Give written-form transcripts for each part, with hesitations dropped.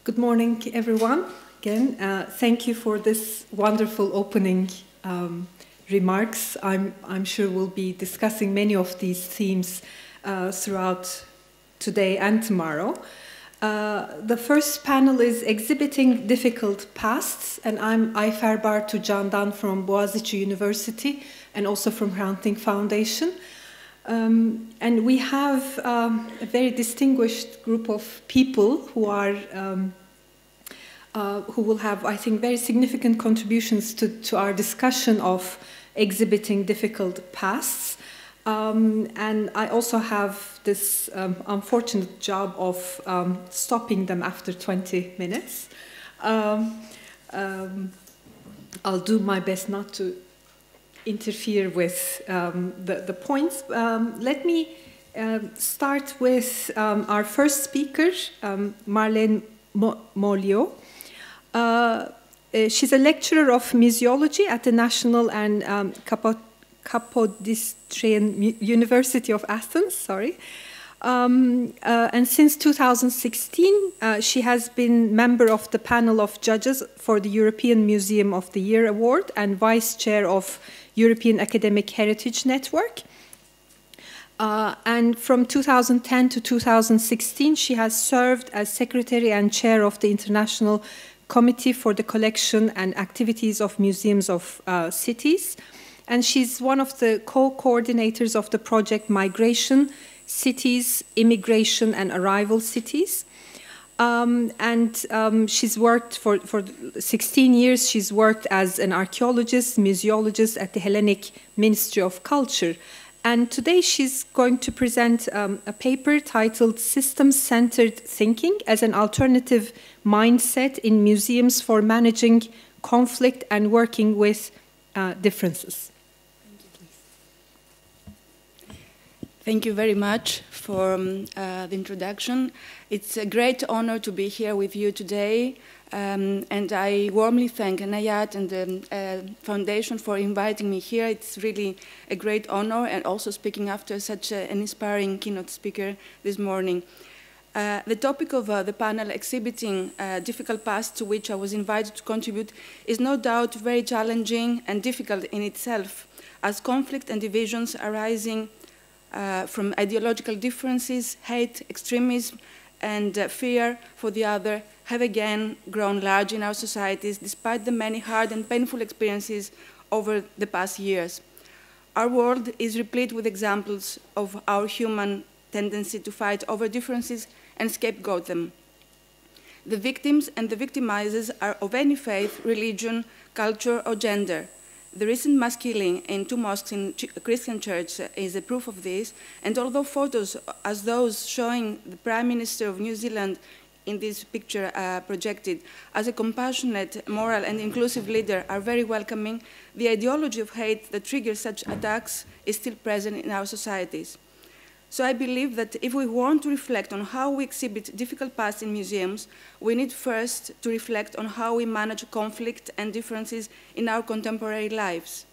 Good morning, everyone. Again, thank you for this wonderful opening remarks. I'm sure we'll be discussing many of these themes throughout today and tomorrow. The first panel is Exhibiting Difficult Pasts, and I'm Ayfer Bartu Candan from Boğaziçi University and also from Hrant Dink Foundation. And we have a very distinguished group of people who are who will have, I think, very significant contributions to our discussion of exhibiting difficult pasts. And I also have this unfortunate job of stopping them after 20 minutes. I'll do my best not to interfere with the points. Let me start with our first speaker, Marlene Molio. She's a lecturer of museology at the National and Kapodistrian University of Athens, sorry. And since 2016, she has been member of the panel of judges for the European Museum of the Year Award and vice chair of European Academic Heritage Network. And from 2010 to 2016, she has served as secretary and chair of the International Committee for the Collection and Activities of Museums of Cities. And she's one of the co-coordinators of the project Migration, Cities, Immigration and Arrival Cities. She's worked for 16 years, she's worked as an archaeologist, museologist at the Hellenic Ministry of Culture. And today she's going to present a paper titled Systems-Centered Thinking as an Alternative Mindset in Museums for Managing Conflict and Working with Differences. Thank you very much for the introduction. It's a great honor to be here with you today, and I warmly thank Nayat and the Foundation for inviting me here. It's really a great honor, and also speaking after such an inspiring keynote speaker this morning. The topic of the panel, Exhibiting Difficult Past, to which I was invited to contribute, is no doubt very challenging and difficult in itself, as conflict and divisions arising from ideological differences, hate, extremism, and fear for the other have again grown large in our societies despite the many hard and painful experiences over the past years. Our world is replete with examples of our human tendency to fight over differences and scapegoat them. The victims and the victimizers are of any faith, religion, culture, or gender. The recent mass killing in 2 mosques in a Christian church is a proof of this, and although photos as those showing the Prime Minister of New Zealand in this picture projected as a compassionate, moral, and inclusive leader are very welcoming, the ideology of hate that triggers such attacks is still present in our societies. So I believe that if we want to reflect on how we exhibit difficult pasts in museums, we need first to reflect on how we manage conflict and differences in our contemporary lives.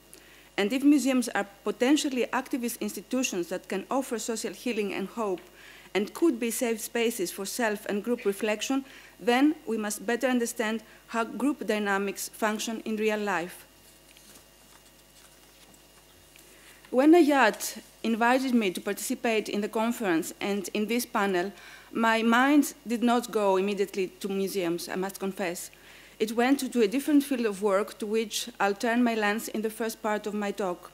And if museums are potentially activist institutions that can offer social healing and hope, and could be safe spaces for self and group reflection, then we must better understand how group dynamics function in real life. When Nayat invited me to participate in the conference and in this panel, my mind did not go immediately to museums, I must confess. It went to a different field of work to which I'll turn my lens in the first part of my talk.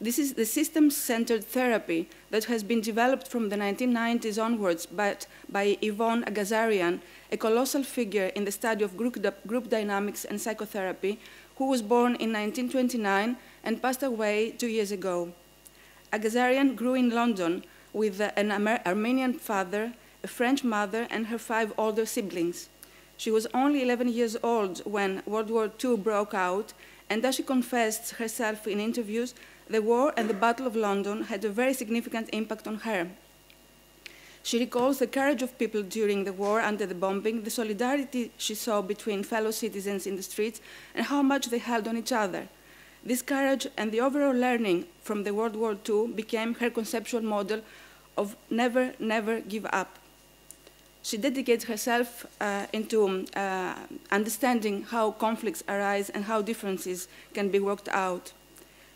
This is the systems-centered therapy that has been developed from the 1990s onwards by Yvonne Agazarian, a colossal figure in the study of group dynamics and psychotherapy, who was born in 1929 and passed away 2 years ago. Agazarian grew in London with an Armenian father, a French mother, and her 5 older siblings. She was only 11 years old when World War II broke out, and as she confessed herself in interviews, the war and the Battle of London had a very significant impact on her. She recalls the courage of people during the war under the bombing, the solidarity she saw between fellow citizens in the streets, and how much they held on each other. This courage and the overall learning from the World War II became her conceptual model of never, never give up. She dedicates herself into understanding how conflicts arise and how differences can be worked out.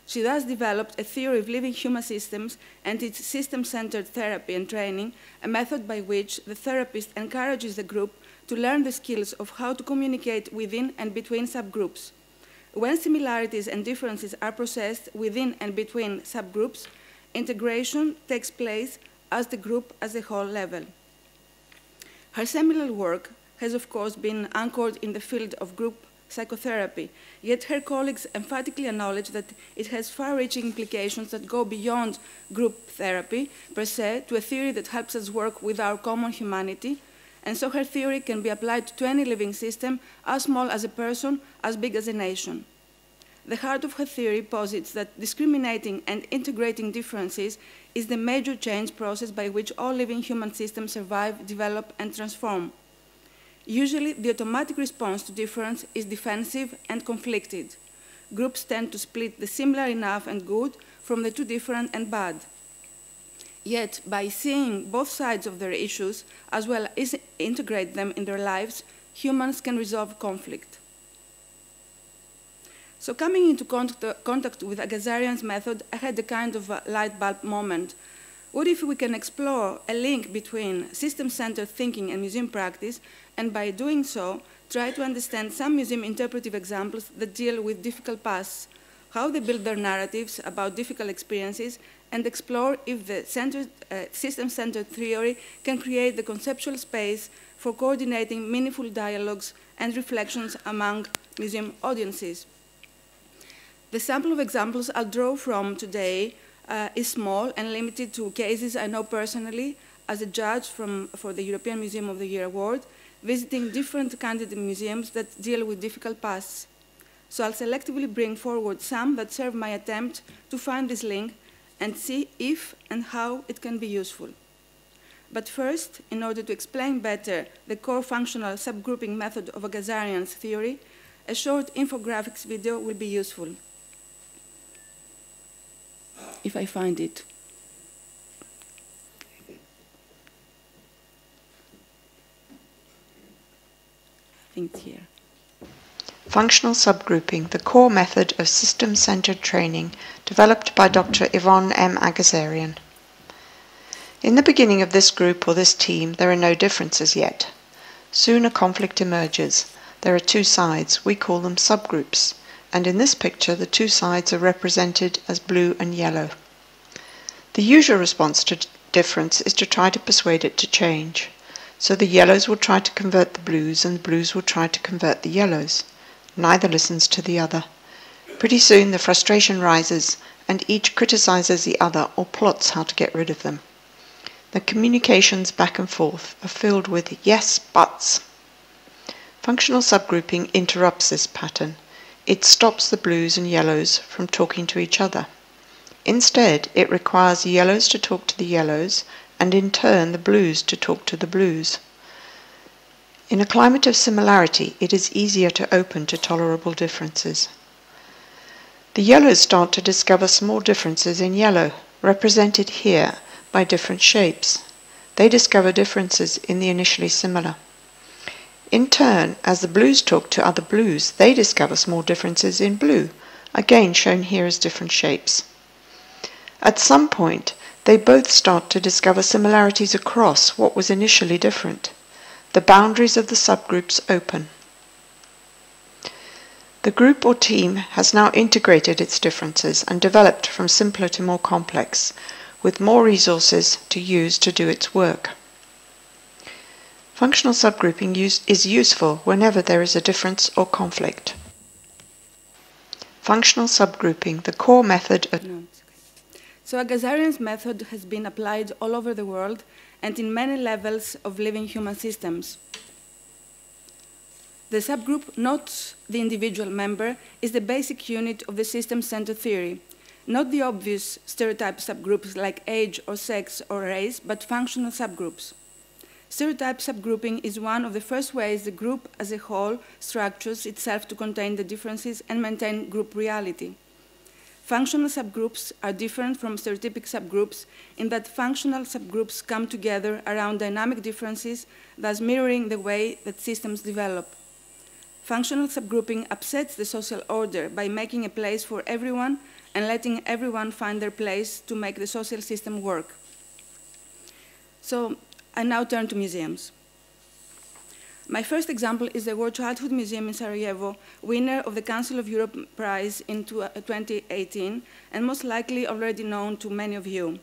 She thus developed a theory of living human systems and its system-centered therapy and training, a method by which the therapist encourages the group to learn the skills of how to communicate within and between subgroups. When similarities and differences are processed within and between subgroups, integration takes place at the group as a whole level. Her seminal work has, of course, been anchored in the field of group psychotherapy, yet her colleagues emphatically acknowledge that it has far-reaching implications that go beyond group therapy per se to a theory that helps us work with our common humanity, and so her theory can be applied to any living system, as small as a person, as big as a nation. The heart of her theory posits that discriminating and integrating differences is the major change process by which all living human systems survive, develop, and transform. Usually, the automatic response to difference is defensive and conflicted. Groups tend to split the similar enough and good from the too different and bad. Yet, by seeing both sides of their issues, as well as integrate them in their lives, humans can resolve conflict. So coming into contact with Agazarian's method, I had a kind of a light bulb moment. What if we can explore a link between system-centered thinking and museum practice, and by doing so, try to understand some museum interpretive examples that deal with difficult pasts, how they build their narratives about difficult experiences, and explore if the system-centered theory can create the conceptual space for coordinating meaningful dialogues and reflections among museum audiences. The sample of examples I'll draw from today is small and limited to cases I know personally as a judge for the European Museum of the Year Award, visiting different candidate museums that deal with difficult pasts. So I'll selectively bring forward some that serve my attempt to find this link and see if and how it can be useful. But first, in order to explain better the core functional subgrouping method of Agazarian's theory, a short infographics video will be useful. If I find it. I think it's here. Functional subgrouping, the core method of system-centered training developed by Dr. Yvonne M. Agazarian. In the beginning of this group or this team, there are no differences yet. Soon a conflict emerges. There are two sides. We call them subgroups. And in this picture, the two sides are represented as blue and yellow. The usual response to difference is to try to persuade it to change. So the yellows will try to convert the blues, and the blues will try to convert the yellows. Neither listens to the other. Pretty soon the frustration rises, and each criticizes the other or plots how to get rid of them. The communications back and forth are filled with yes, buts. Functional subgrouping interrupts this pattern. It stops the blues and yellows from talking to each other. Instead, it requires the yellows to talk to the yellows, and in turn the blues to talk to the blues. In a climate of similarity, it is easier to open to tolerable differences. The yellows start to discover small differences in yellow, represented here by different shapes. They discover differences in the initially similar. In turn, as the blues talk to other blues, they discover small differences in blue, again shown here as different shapes. At some point, they both start to discover similarities across what was initially different. The boundaries of the subgroups open. The group or team has now integrated its differences and developed from simpler to more complex, with more resources to use to do its work. Functional subgrouping is useful whenever there is a difference or conflict. Functional subgrouping, the core method of... So Agazarian's method has been applied all over the world and in many levels of living human systems. The subgroup, not the individual member, is the basic unit of the system-centered theory, not the obvious stereotype subgroups like age or sex or race, but functional subgroups. Stereotype subgrouping is one of the first ways the group as a whole structures itself to contain the differences and maintain group reality. Functional subgroups are different from stereotypic subgroups in that functional subgroups come together around dynamic differences, thus mirroring the way that systems develop. Functional subgrouping upsets the social order by making a place for everyone and letting everyone find their place to make the social system work. So I now turn to museums. My first example is the World Childhood Museum in Sarajevo, winner of the Council of Europe Prize in 2018, and most likely already known to many of you.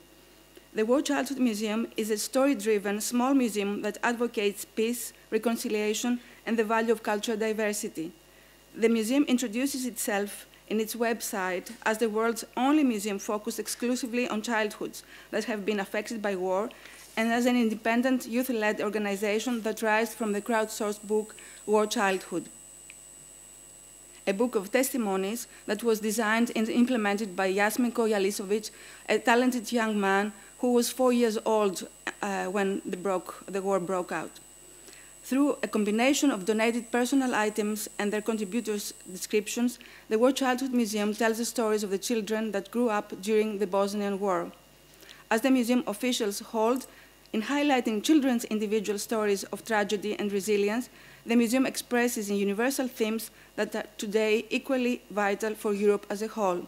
The World Childhood Museum is a story-driven, small museum that advocates peace, reconciliation, and the value of cultural diversity. The museum introduces itself in its website as the world's only museum focused exclusively on childhoods that have been affected by war, and as an independent youth-led organization that rises from the crowdsourced book War Childhood, a book of testimonies that was designed and implemented by Yasminko Yalisovic, a talented young man who was 4 years old when the war broke out. Through a combination of donated personal items and their contributors' descriptions, the War Childhood Museum tells the stories of the children that grew up during the Bosnian War. As the museum officials hold, in highlighting children's individual stories of tragedy and resilience, the museum expresses in universal themes that are today equally vital for Europe as a whole.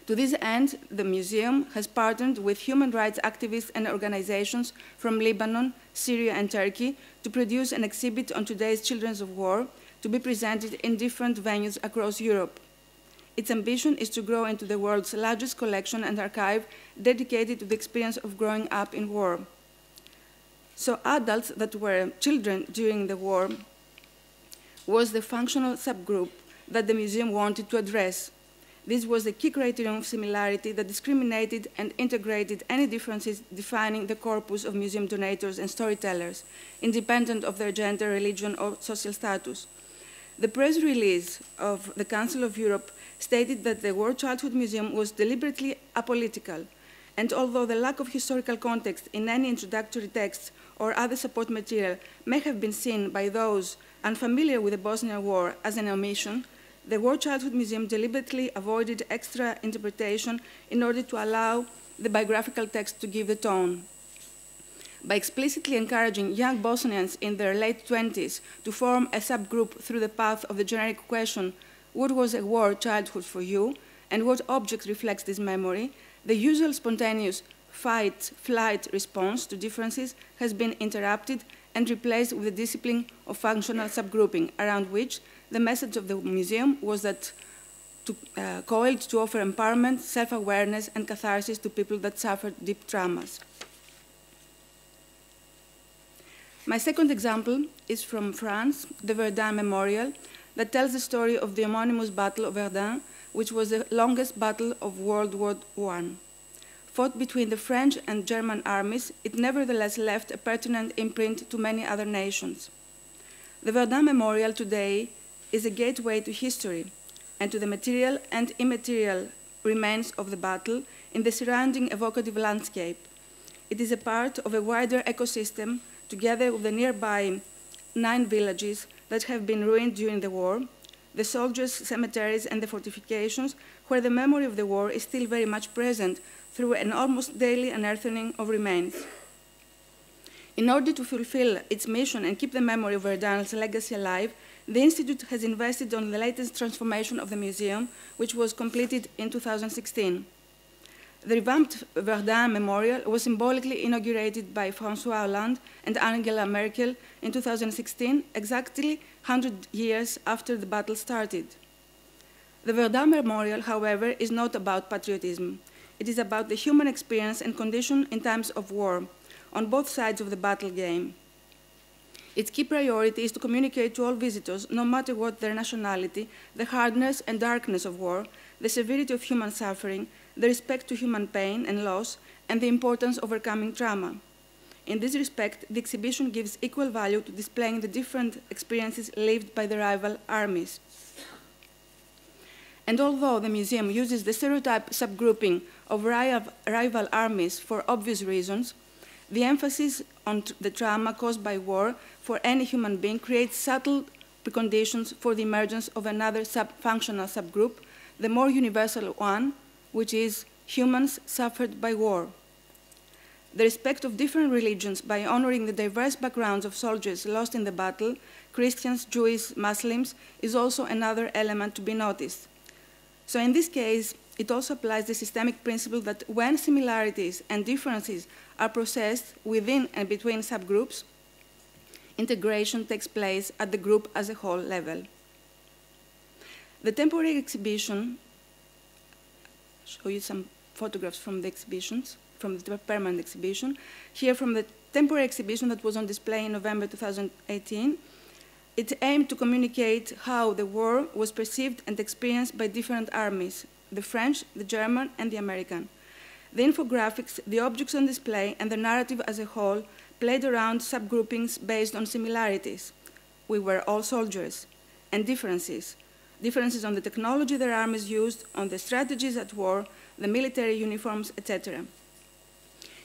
To this end, the museum has partnered with human rights activists and organizations from Lebanon, Syria, and Turkey to produce an exhibit on today's children of war to be presented in different venues across Europe. Its ambition is to grow into the world's largest collection and archive dedicated to the experience of growing up in war. So adults that were children during the war was the functional subgroup that the museum wanted to address. This was the key criterion of similarity that discriminated and integrated any differences defining the corpus of museum donators and storytellers, independent of their gender, religion, or social status. The press release of the Council of Europe stated that the World Childhood Museum was deliberately apolitical, and although the lack of historical context in any introductory text or other support material may have been seen by those unfamiliar with the Bosnian War as an omission, the World Childhood Museum deliberately avoided extra interpretation in order to allow the biographical text to give the tone. By explicitly encouraging young Bosnians in their late 20s to form a subgroup through the path of the generic question, what was a war childhood for you, and what object reflects this memory, the usual spontaneous fight-flight response to differences has been interrupted and replaced with the discipline of functional subgrouping, around which the message of the museum was that coiled to offer empowerment, self-awareness, and catharsis to people that suffered deep traumas. My second example is from France, the Verdun Memorial, that tells the story of the homonymous Battle of Verdun, which was the longest battle of World War I. Fought between the French and German armies, it nevertheless left a pertinent imprint to many other nations. The Verdun Memorial today is a gateway to history and to the material and immaterial remains of the battle in the surrounding evocative landscape. It is a part of a wider ecosystem together with the nearby 9 villages that have been ruined during the war, the soldiers' cemeteries and the fortifications, where the memory of the war is still very much present through an almost daily unearthing of remains. In order to fulfill its mission and keep the memory of Verdun's legacy alive, the Institute has invested on the latest transformation of the museum, which was completed in 2016. The revamped Verdun Memorial was symbolically inaugurated by François Hollande and Angela Merkel in 2016, exactly 100 years after the battle started. The Verdun Memorial, however, is not about patriotism. It is about the human experience and condition in times of war, on both sides of the battle game. Its key priority is to communicate to all visitors, no matter what their nationality, the hardness and darkness of war, the severity of human suffering, the respect to human pain and loss, and the importance of overcoming trauma. In this respect, the exhibition gives equal value to displaying the different experiences lived by the rival armies. And although the museum uses the stereotype subgrouping of rival armies for obvious reasons, the emphasis on the trauma caused by war for any human being creates subtle preconditions for the emergence of another functional subgroup the more universal one, which is humans suffered by war. The respect of different religions by honoring the diverse backgrounds of soldiers lost in the battle, Christians, Jews, Muslims, is also another element to be noticed. So in this case, it also applies the systemic principle that when similarities and differences are processed within and between subgroups, integration takes place at the group as a whole level. The temporary exhibition, I'll show you some photographs from the exhibitions, from the permanent exhibition. Here from the temporary exhibition that was on display in November 2018, it aimed to communicate how the war was perceived and experienced by different armies, the French, the German, and the American. The infographics, the objects on display, and the narrative as a whole played around subgroupings based on similarities. We were all soldiers, and differences. Differences on the technology their armies used, on the strategies at war, the military uniforms, etc.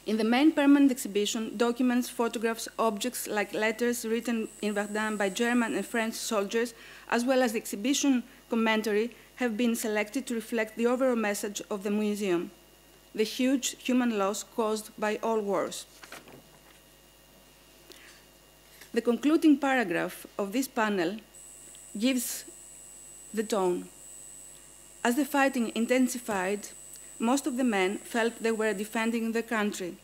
In the main permanent exhibition, documents, photographs, objects like letters written in Verdun by German and French soldiers, as well as the exhibition commentary, have been selected to reflect the overall message of the museum, the huge human loss caused by all wars. The concluding paragraph of this panel gives the tone. As the fighting intensified, most of the men felt they were defending their country.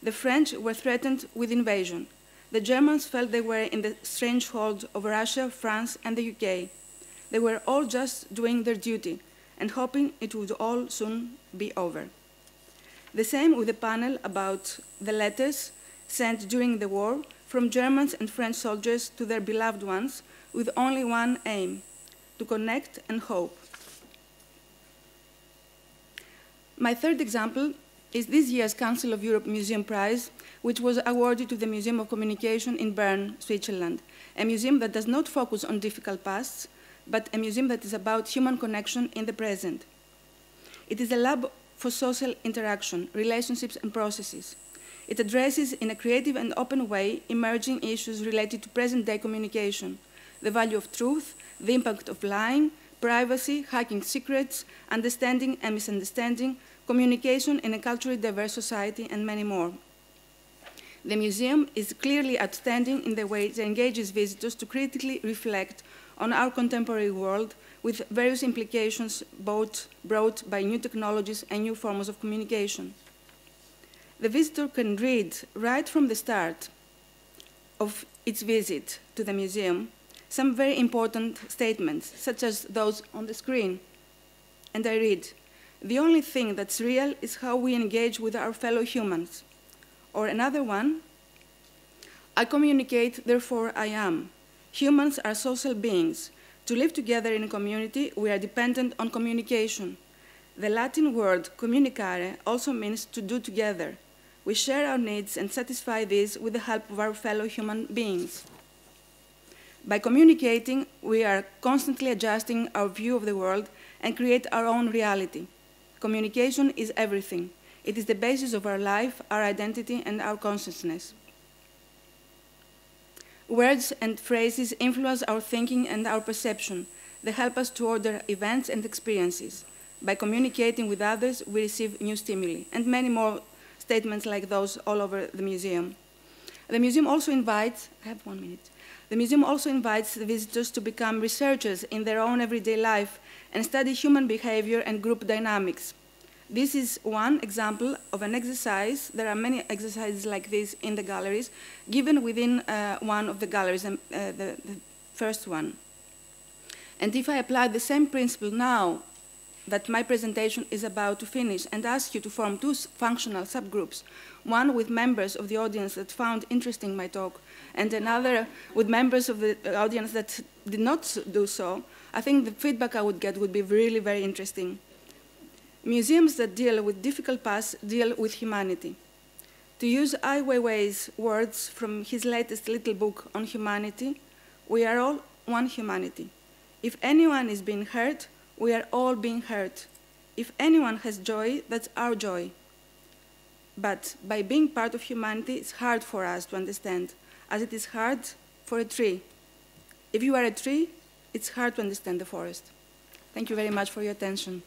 The French were threatened with invasion. The Germans felt they were in the stranglehold of Russia, France, and the UK. They were all just doing their duty and hoping it would all soon be over. The same with the panel about the letters sent during the war from Germans and French soldiers to their beloved ones with only one aim: to connect and hope. My third example is this year's Council of Europe Museum Prize, which was awarded to the Museum of Communication in Bern, Switzerland, a museum that does not focus on difficult pasts, but a museum that is about human connection in the present. It is a lab for social interaction, relationships, and processes. It addresses in a creative and open way emerging issues related to present-day communication, the value of truth, the impact of lying, privacy, hacking secrets, understanding and misunderstanding, communication in a culturally diverse society, and many more. The museum is clearly outstanding in the way it engages visitors to critically reflect on our contemporary world with various implications brought by new technologies and new forms of communication. The visitor can read right from the start of its visit to the museum some very important statements, such as those on the screen. And I read, "The only thing that's real is how we engage with our fellow humans." Or another one, "I communicate, therefore I am. Humans are social beings. To live together in a community, we are dependent on communication. The Latin word communicare also means to do together. We share our needs and satisfy these with the help of our fellow human beings. By communicating, we are constantly adjusting our view of the world and create our own reality. Communication is everything. It is the basis of our life, our identity, and our consciousness. Words and phrases influence our thinking and our perception. They help us to order events and experiences. By communicating with others, we receive new stimuli," and many more statements like those all over the museum. The museum also invites, The museum also invites the visitors to become researchers in their own everyday life and study human behavior and group dynamics. This is one example of an exercise. There are many exercises like this in the galleries, given within one of the galleries, the first one. And if I apply the same principle now that my presentation is about to finish and ask you to form two functional subgroups, one with members of the audience that found interesting my talk, and another with members of the audience that did not do so, I think the feedback I would get would be really very interesting. Museums that deal with difficult pasts deal with humanity. To use Ai Weiwei's words from his latest little book on humanity, we are all one humanity. If anyone is being hurt, we are all being hurt. If anyone has joy, that's our joy. But by being part of humanity, it's hard for us to understand, as it is hard for a tree. If you are a tree, it's hard to understand the forest. Thank you very much for your attention.